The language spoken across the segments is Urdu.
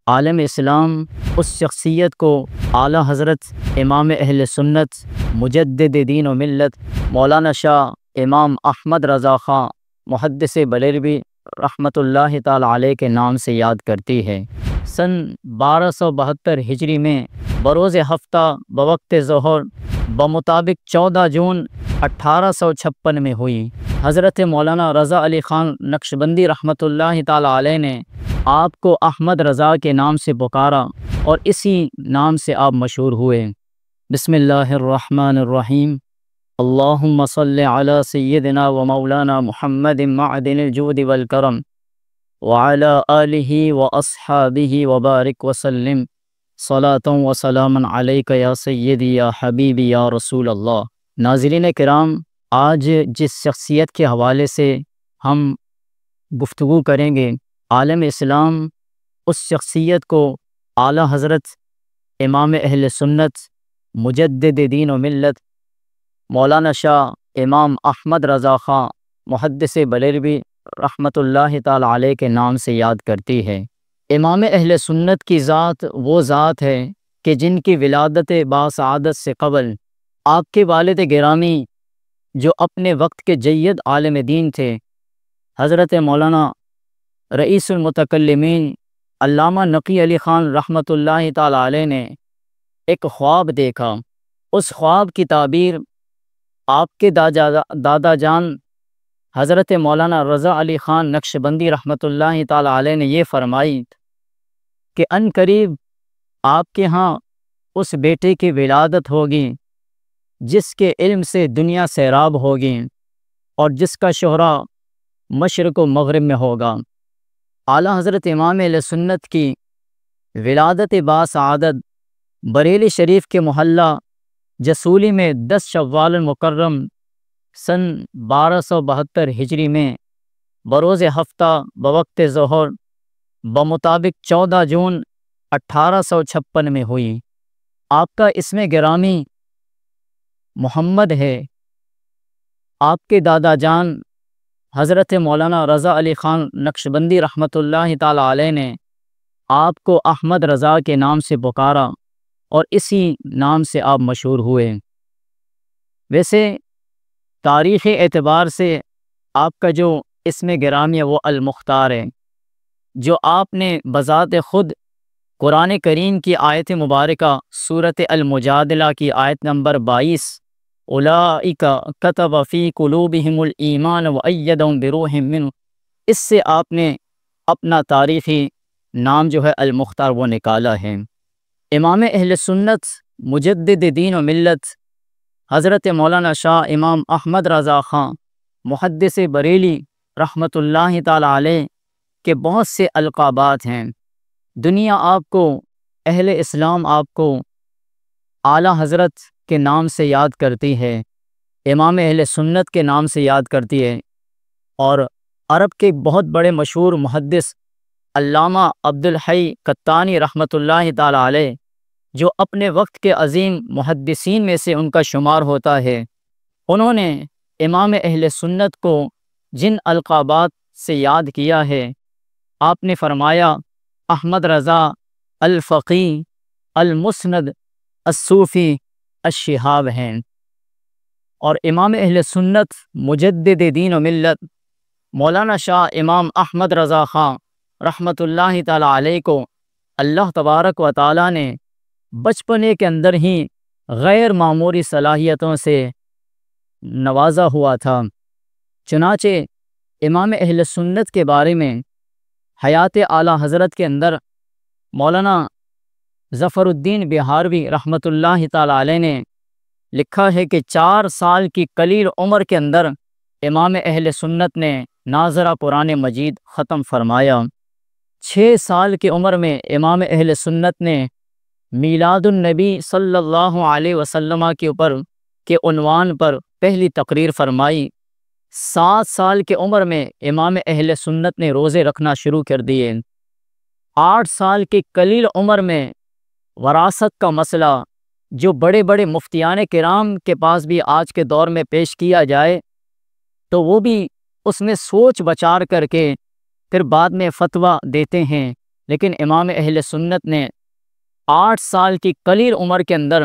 عالم اسلام اس شخصیت کو اعلیٰ حضرت امام اہل سنت مجدد دین و ملت مولانا شاہ امام احمد رضا خان محدث بریلوی رحمۃ اللہ تعالی علیہ کے نام سے یاد کرتی ہے۔ سن 1272 ہجری میں بروز ہفتہ بوقت ظہر بمطابق 14 جون 1856 میں ہوئی۔ حضرت مولانا رضا علی خان نقشبندی رحمۃ اللہ تعالی علیہ نے آپ کو احمد رضا کے نام سے پکارا اور اسی نام سے آپ مشہور ہوئے۔ بسم اللہ الرحمن الرحیم۔ اللہم صلی علی سیدنا و مولانا محمد معدن الجود والکرم وعلی آلہ و اصحابہ وبارک وسلم صلاۃ و سلاما علیک یا سیدی یا حبیبی یا رسول اللہ۔ ناظرین کرام، آج جس شخصیت کے حوالے سے ہم گفتگو کریں گے، عالم اسلام اس شخصیت کو اعلیٰ حضرت امام اہل سنت مجدد دین و ملت مولانا شاہ امام احمد رضا خان محدث بریلوی رحمۃ اللہ تعالی علیہ کے نام سے یاد کرتی ہے۔ امام اہل سنت کی ذات وہ ذات ہے کہ جن کی ولادت باسعادت سے قبل آپ کے والد گرامی جو اپنے وقت کے جید عالم دین تھے، حضرت مولانا رئیس المتکلمین علامہ نقی علی خان رحمۃ اللہ تعالی علیہ نے ایک خواب دیکھا۔ اس خواب کی تعبیر آپ کے دادا جان حضرت مولانا رضا علی خان نقشبندی رحمۃ اللہ تعالی علیہ نے یہ فرمائی کہ ان قریب آپ کے ہاں اس بیٹے کی ولادت ہوگی جس کے علم سے دنیا سیراب ہوگی اور جس کا شہرہ مشرق و مغرب میں ہوگا۔ اعلیٰ حضرت امام اہل سنت کی ولادت باسعادت بریلی شریف کے محلہ جسولی میں 10 شوال المکرم سن 1272 ہجری میں بروز ہفتہ بوقت ظہر بمطابق 14 جون 1856 میں ہوئی۔ آپ کا اسم گرامی محمد ہے۔ آپ کے دادا جان حضرت مولانا رضا علی خان نقشبندی رحمۃ اللہ تعالی علیہ نے آپ کو احمد رضا کے نام سے پکارا اور اسی نام سے آپ مشہور ہوئے۔ ویسے تاریخی اعتبار سے آپ کا جو اسم گرامی ہے وہ المختار ہے، جو آپ نے بذات خود قرآن کریم کی آیت مبارکہ سورۃ المجادلہ کی آیت نمبر 22 اولئک کتب فی قلوبہم الایمان وایدہم بروح منہ، اس سے آپ نے اپنا تاریخی نام جو ہے المختار وہ نکالا ہے۔ امام اہل سنت مجدد دین و ملت حضرت مولانا شاہ امام احمد رضا خان محدث بریلی رحمۃ اللہ تعالی علیہ کے بہت سے القابات ہیں۔ دنیا آپ کو، اہل اسلام آپ کو اعلیٰ حضرت کے نام سے یاد کرتی ہے، امام اہل سنت کے نام سے یاد کرتی ہے، اور عرب کے بہت بڑے مشہور محدث علامہ عبدالحی قطانی رحمۃ اللہ تعالی علیہ جو اپنے وقت کے عظیم محدثین میں سے ان کا شمار ہوتا ہے، انہوں نے امام اہل سنت کو جن القابات سے یاد کیا ہے، آپ نے فرمایا احمد رضا، الفقی، المسند، الصوفی، الشہاب ہیں۔ اور امام اہل سنت مجدد دین و ملت مولانا شاہ امام احمد رضا خان رحمۃ اللہ تعالی علیہ کو اللہ تبارک و تعالی نے بچپنے کے اندر ہی غیر معمولی صلاحیتوں سے نوازا ہوا تھا۔ چنانچہ امام اہل سنت کے بارے میں حیات اعلیٰ حضرت کے اندر مولانا ظفر الدین بہاروی رحمۃ اللہ تعالی علیہ نے لکھا ہے کہ 4 سال کی قلیل عمر کے اندر امام اہل سنت نے ناظرہ قرآن مجید ختم فرمایا۔ 6 سال کی عمر میں امام اہل سنت نے میلاد النبی صلی اللہ علیہ وسلم کے اوپر کے عنوان پر پہلی تقریر فرمائی۔ 7 سال کی عمر میں امام اہل سنت نے روزے رکھنا شروع کر دیے۔ 8 سال کی قلیل عمر میں وراثت کا مسئلہ جو بڑے بڑے مفتیان کرام کے پاس بھی آج کے دور میں پیش کیا جائے تو وہ بھی اس میں سوچ بچار کر کے پھر بعد میں فتویٰ دیتے ہیں لیکن امام اہل سنت نے 8 سال کی قلیل عمر کے اندر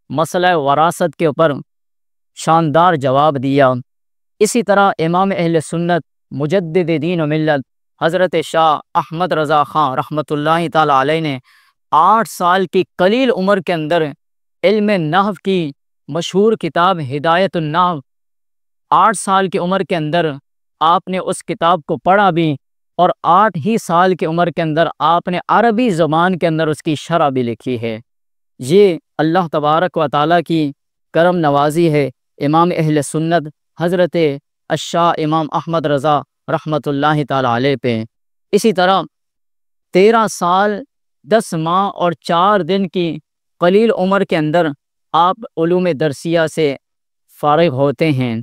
مسئلہ وراثت کے اوپر شاندار جواب دیا۔ اسی طرح امام اہل سنت مجدد دین و ملت حضرت شاہ احمد رضا خان رحمۃ اللہ تعالی علیہ نے 8 سال کی قلیل عمر کے اندر علم نحو کی مشہور کتاب ہدایت النحو، 8 سال کی عمر کے اندر آپ نے اس کتاب کو پڑھا بھی، اور 8 ہی سال کی عمر کے اندر آپ نے عربی زبان کے اندر اس کی شرح بھی لکھی ہے۔ یہ اللہ تبارک و تعالیٰ کی کرم نوازی ہے امام اہل سنت حضرت الشاہ امام احمد رضا رحمۃ اللہ تعالی علیہ پہ۔ اسی طرح 13 سال 10 ماہ اور 4 دن کی قلیل عمر کے اندر آپ علوم درسیہ سے فارغ ہوتے ہیں۔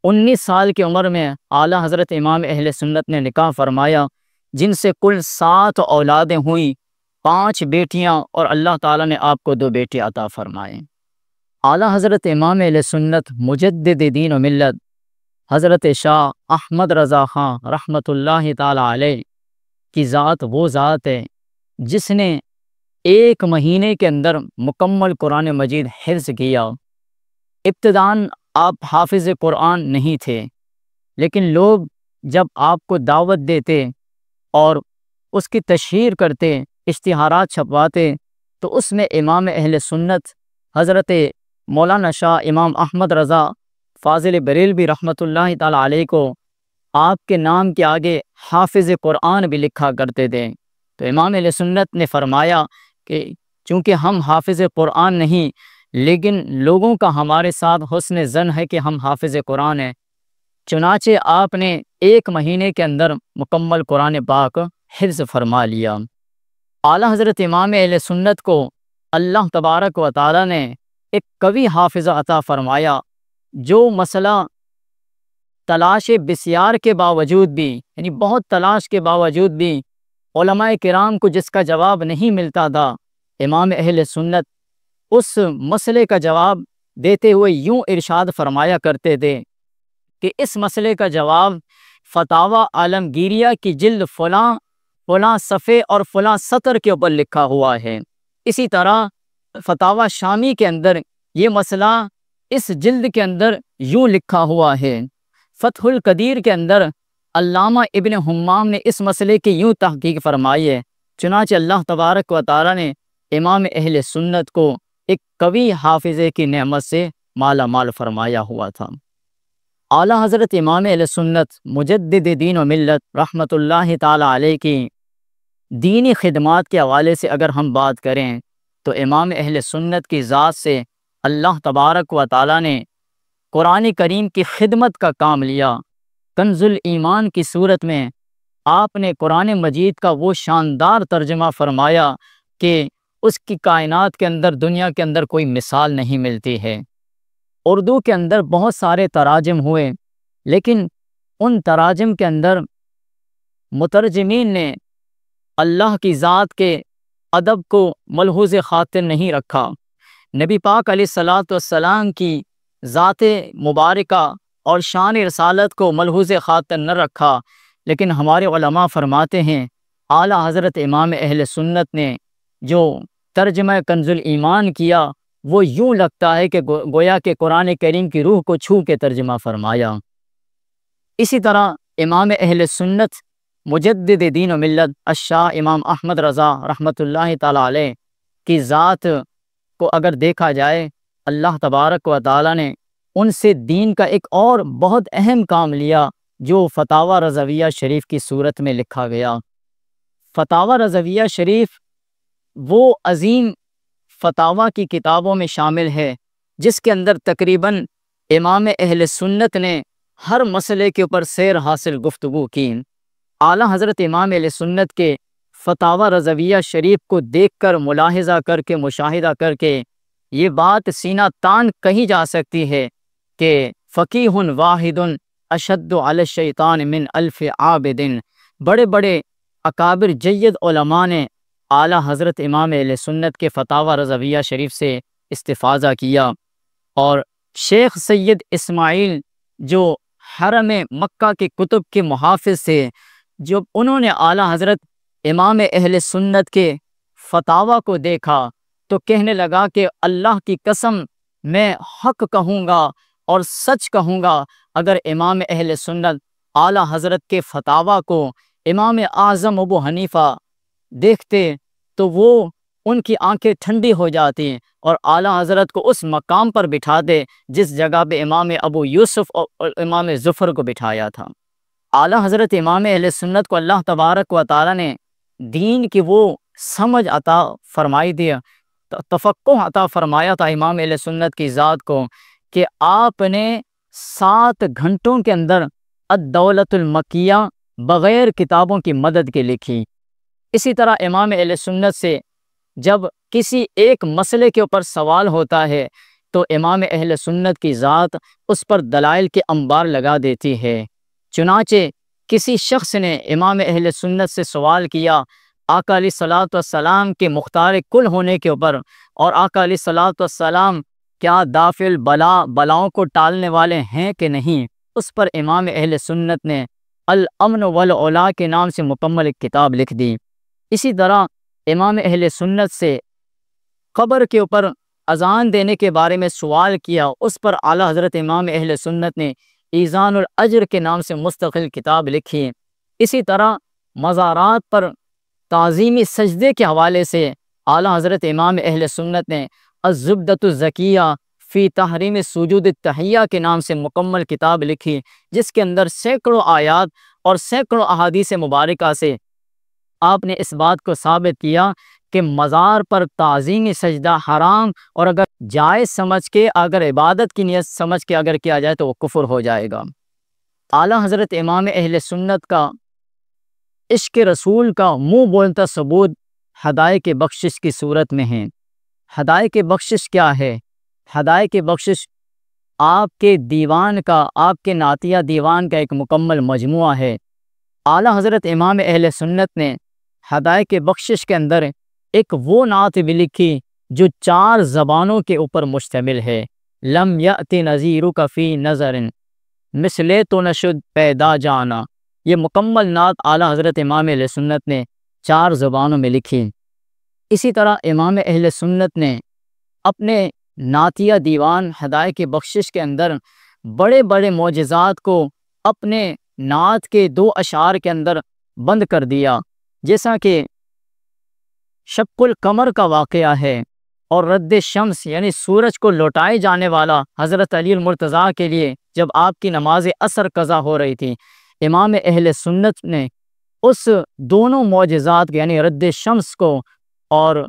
19 سال کی عمر میں اعلیٰ حضرت امام اہل سنت نے نکاح فرمایا، جن سے کل 7 اولادیں ہوئیں، 5 بیٹیاں، اور اللہ تعالیٰ نے آپ کو 2 بیٹے عطا فرمائے۔ اعلیٰ حضرت امام اہل سنت مجدد دین و ملت حضرت شاہ احمد رضا خان رحمۃ اللہ تعالی علیہ کی ذات وہ ذات ہے جس نے 1 مہینے کے اندر مکمل قرآن مجید حفظ کیا۔ ابتداً آپ حافظ قرآن نہیں تھے، لیکن لوگ جب آپ کو دعوت دیتے اور اس کی تشہیر کرتے، اشتہارات چھپواتے، تو اس میں امام اہل سنت حضرت مولانا شاہ امام احمد رضا فاضل بریلوی رحمۃ اللہ تعالی علیہ کو آپ کے نام کے آگے حافظ قرآن بھی لکھا کرتے تھے۔ تو امام اہل سنت نے فرمایا کہ چونکہ ہم حافظ قرآن نہیں، لیکن لوگوں کا ہمارے ساتھ حسن ظن ہے کہ ہم حافظ قرآن ہیں، چنانچہ آپ نے 1 مہینے کے اندر مکمل قرآن پاک حفظ فرما لیا۔ اعلیٰ حضرت امام اہل سنت کو اللہ تبارک و تعالیٰ نے ایک قوی حافظہ عطا فرمایا، جو مسئلہ تلاش بسیار کے باوجود بھی، یعنی بہت تلاش کے باوجود بھی علماء کرام کو جس کا جواب نہیں ملتا تھا، امام اہل سنت اس مسئلے کا جواب دیتے ہوئے یوں ارشاد فرمایا کرتے تھے کہ اس مسئلے کا جواب فتاوی عالمگیریہ کی جلد فلاں فلاں صفحے اور فلاں سطر کے اوپر لکھا ہوا ہے۔ اسی طرح فتاوی شامی کے اندر یہ مسئلہ اس جلد کے اندر یوں لکھا ہوا ہے۔ فتح القدیر کے اندر علامہ ابن حمام نے اس مسئلے کی یوں تحقیق فرمائی ہے۔ چنانچہ اللہ تبارک و تعالیٰ نے امام اہل سنت کو ایک قوی حافظے کی نعمت سے مالا مال فرمایا ہوا تھا۔ اعلیٰ حضرت امام اہل سنت مجدد دین و ملت رحمۃ اللہ تعالی علیہ کی دینی خدمات کے حوالے سے اگر ہم بات کریں تو امام اہل سنت کی ذات سے اللہ تبارک و تعالیٰ نے قرآن کریم کی خدمت کا کام لیا۔ کنز الایمان کی صورت میں آپ نے قرآن مجید کا وہ شاندار ترجمہ فرمایا کہ اس کی کائنات کے اندر، دنیا کے اندر کوئی مثال نہیں ملتی ہے۔ اردو کے اندر بہت سارے تراجم ہوئے، لیکن ان تراجم کے اندر مترجمین نے اللہ کی ذات کے ادب کو ملحوظ خاطر نہیں رکھا، نبی پاک علیہ الصلاۃ والسلام کی ذات مبارکہ اور شان رسالت کو ملحوظ خاطر نہ رکھا۔ لیکن ہمارے علماء فرماتے ہیں اعلیٰ حضرت امام اہل سنت نے جو ترجمہ کنز الایمان کیا وہ یوں لگتا ہے کہ گویا کہ قرآن کریم کی روح کو چھو کے ترجمہ فرمایا۔ اسی طرح امام اہل سنت مجدد دین و ملت الشاہ امام احمد رضا رحمۃ اللہ تعالی علیہ کی ذات کو اگر دیکھا جائے، اللہ تبارک و تعالی نے ان سے دین کا ایک اور بہت اہم کام لیا جو فتاوی رضویہ شریف کی صورت میں لکھا گیا۔ فتاوی رضویہ شریف وہ عظیم فتاوی کی کتابوں میں شامل ہے جس کے اندر تقریباً امام اہل سنت نے ہر مسئلے کے اوپر سیر حاصل گفتگو کی۔ اعلیٰ حضرت امام اہل سنت کے فتاوی رضویہ شریف کو دیکھ کر، ملاحظہ کر کے، مشاہدہ کر کے یہ بات سینہ تان کہی جا سکتی ہے کہ فقیہ واحد اشد علی الشیطان من الف عابد۔ بڑے بڑے اکابر جید علماء نے اعلیٰ حضرت امام اہل سنت کے فتاوی رضویہ شریف سے استفاضہ کیا، اور شیخ سید اسماعیل جو حرم مکہ کے کتب کے محافظ تھے، جو انہوں نے اعلیٰ حضرت امام اہل سنت کے فتاوی کو دیکھا تو کہنے لگا کہ اللہ کی قسم میں حق کہوں گا اور سچ کہوں گا، اگر امام اہل سنت اعلیٰ حضرت کے فتاوی کو امام اعظم ابو حنیفہ دیکھتے تو وہ ان کی آنکھیں ٹھنڈی ہو جاتی اور اعلیٰ حضرت کو اس مقام پر بٹھا دے جس جگہ پہ امام ابو یوسف اور امام ظفر کو بٹھایا تھا۔ اعلیٰ حضرت امام اہل سنت کو اللہ تبارک و تعالیٰ نے دین کی وہ سمجھ عطا فرمائی دی، تفقہ عطا فرمایا تھا امام اہل سنت کی ذات کو، کہ آپ نے 7 گھنٹوں کے اندر الدولۃ المکیہ بغیر کتابوں کی مدد کے لکھی۔ اسی طرح امام اہل سنت سے جب کسی ایک مسئلے کے اوپر سوال ہوتا ہے تو امام اہل سنت کی ذات اس پر دلائل کے انبار لگا دیتی ہے۔ چنانچہ کسی شخص نے امام اہل سنت سے سوال کیا آقا علیہ الصلوۃ والسلام کے مختار کل ہونے کے اوپر، اور آقا علیہ الصلوۃ والسلام کیا دافع بلاؤں کو ٹالنے والے ہیں کہ نہیں؟ اس پر امام اہل سنت نے الامن والعلا کے نام سے مکمل ایک کتاب لکھ دی۔ اسی طرح امام اہل سنت سے قبر کے اوپر اذان دینے کے بارے میں سوال کیا، اس پر اعلیٰ حضرت امام اہل سنت نے ایذان الاجر کے نام سے مستقل کتاب لکھی۔ اسی طرح مزارات پر تعظیمی سجدے کے حوالے سے اعلیٰ حضرت امام اہل سنت نے الزبدۃ الزکیہ فی تحریم سجود التحیہ کے نام سے مکمل کتاب لکھی، جس کے اندر سینکڑوں آیات اور سینکڑوں احادیث مبارکہ سے آپ نے اس بات کو ثابت کیا کہ مزار پر تعظیمی سجدہ حرام، اور اگر جائز سمجھ کے، اگر عبادت کی نیت سمجھ کے اگر کیا جائے تو وہ کفر ہو جائے گا۔ اعلیٰ حضرت امام اہل سنت کا عشق رسول کا منہ بولتا ثبوت ہدایت بخشش کی صورت میں ہے۔ ہدایت بخشش کیا ہے؟ ہدایت بخشش آپ کے دیوان کا، آپ کے نعتیہ دیوان کا ایک مکمل مجموعہ ہے۔ اعلیٰ حضرت امام اہل سنت نے ہدایت بخشش کے اندر ایک وہ نعت بھی لکھی جو 4 زبانوں کے اوپر مشتمل ہے۔ لم یأتی نذیرک فی نظر مثلے تو نشد پیدا جانا، یہ مکمل نعت اعلیٰ حضرت امام اہل سنت نے 4 زبانوں میں لکھی۔ اسی طرح امام اہل سنت نے اپنے نعتیہ دیوان ہدایت بخشش کے اندر بڑے بڑے معجزات کو اپنے نعت کے 2 اشعار کے اندر بند کر دیا، جیسا کہ شق القمر کا واقعہ ہے، اور رد شمس یعنی سورج کو لوٹائے جانے والا حضرت علی المرتضیٰ کے لیے جب آپ کی نماز عصر قضا ہو رہی تھی، امام اہل سنت نے اس دونوں معجزات یعنی رد شمس کو اور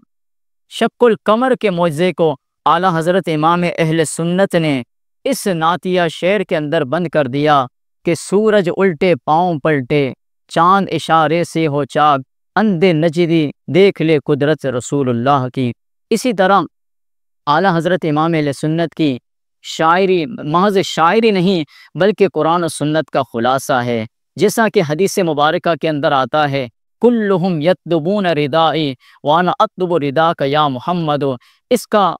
شق القمر کے معجزے کو اعلیٰ حضرت امام اہل سنت نے اس نعتیہ شعر کے اندر بند کر دیا کہ سورج الٹے پاؤں پلٹے، چاند اشارے سے ہو چاک، اندھے نجدی دیکھ لے قدرت رسول اللہ کی۔ اسی طرح اعلیٰ حضرت امام اہل سنت کی شاعری محض شاعری نہیں بلکہ قرآن و سنت کا خلاصہ ہے، جیسا کہ حدیث مبارکہ کے اندر آتا ہے کلہم یطلبون ردائی وانا اطلب رداک یا محمد۔ اس کا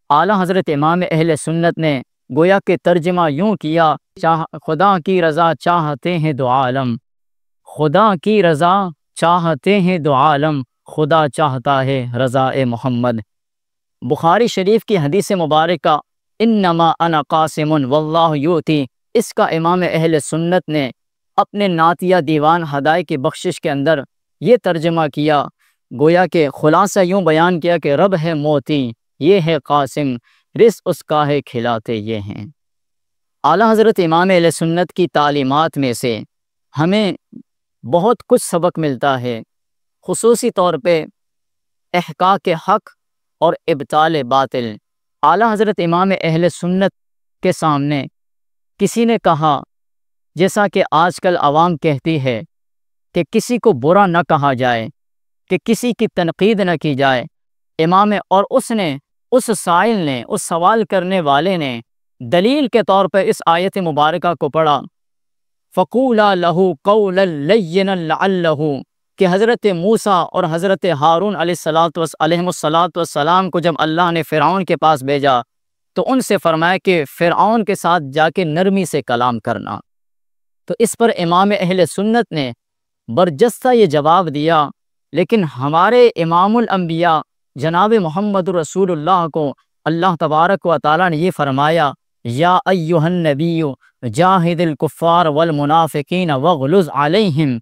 اعلیٰ حضرت امام اہل سنت نے گویا کہ ترجمہ یوں کیا، خدا کی رضا چاہتے ہیں دو عالم، خدا کی رضا چاہتے ہیں دو عالم، خدا چاہتا ہے رضا محمد۔ بخاری شریف کی حدیث مبارکہ انما انا قاسم واللہ یؤتی، اس کا امام اہل سنت نے اپنے نعتیہ دیوان ہدایت کی بخشش کے اندر یہ ترجمہ کیا، گویا کہ خلاصہ یوں بیان کیا کہ رب ہے موتی، یہ ہے قاسم، رزق اس کا ہے کھلاتے یہ ہیں۔ اعلیٰ حضرت امام اہل سنت کی تعلیمات میں سے ہمیں بہت کچھ سبق ملتا ہے، خصوصی طور پہ احقاق حق اور ابطال باطل۔ اعلیٰ حضرت امام اہل سنت کے سامنے کسی نے کہا، جیسا کہ آج کل عوام کہتی ہے کہ کسی کو برا نہ کہا جائے، کہ کسی کی تنقید نہ کی جائے، امام اور اس سائل نے، اس سوال کرنے والے نے دلیل کے طور پر اس آیت مبارکہ کو پڑھا فَقُولَا لَهُ قَوْلًا لَيِّنًا لَعَلَّهُ، کہ حضرت موسیٰ اور حضرت ہارون علیہم السلام کو جب اللہ نے فرعون کے پاس بھیجا تو ان سے فرمایا کہ فرعون کے ساتھ جا کے نرمی سے کلام کرنا۔ تو اس پر امام اہل سنت نے برجستہ یہ جواب دیا لیکن ہمارے امام الانبیاء جناب محمد رسول اللہ کو اللہ تبارک و تعالیٰ نے یہ فرمایا، یا ایہا النبی جاہد الکفار والمنافقین واغلظ علیہم،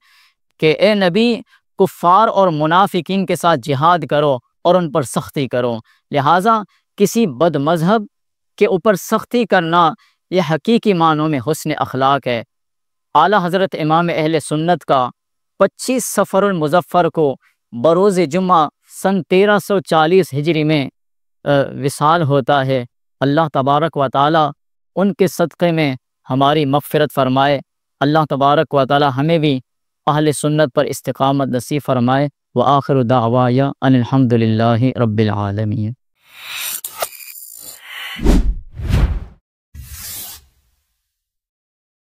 کہ اے نبی کفار اور منافقین کے ساتھ جہاد کرو اور ان پر سختی کرو۔ لہٰذا کسی بد مذہب کے اوپر سختی کرنا یہ حقیقی معنوں میں حسن اخلاق ہے۔ اعلیٰ حضرت امام اہل سنت کا 25 صفر المظفر کو بروز جمعہ سن 1340 ہجری میں وصال ہوتا ہے۔ اللہ تبارک و تعالی ان کے صدقے میں ہماری مغفرت فرمائے۔ اللہ تبارک و تعالی ہمیں بھی اہل سنت پر استقامت نصیب فرمائے۔ وآخر دعوایا ان الحمد للہ رب العالمین۔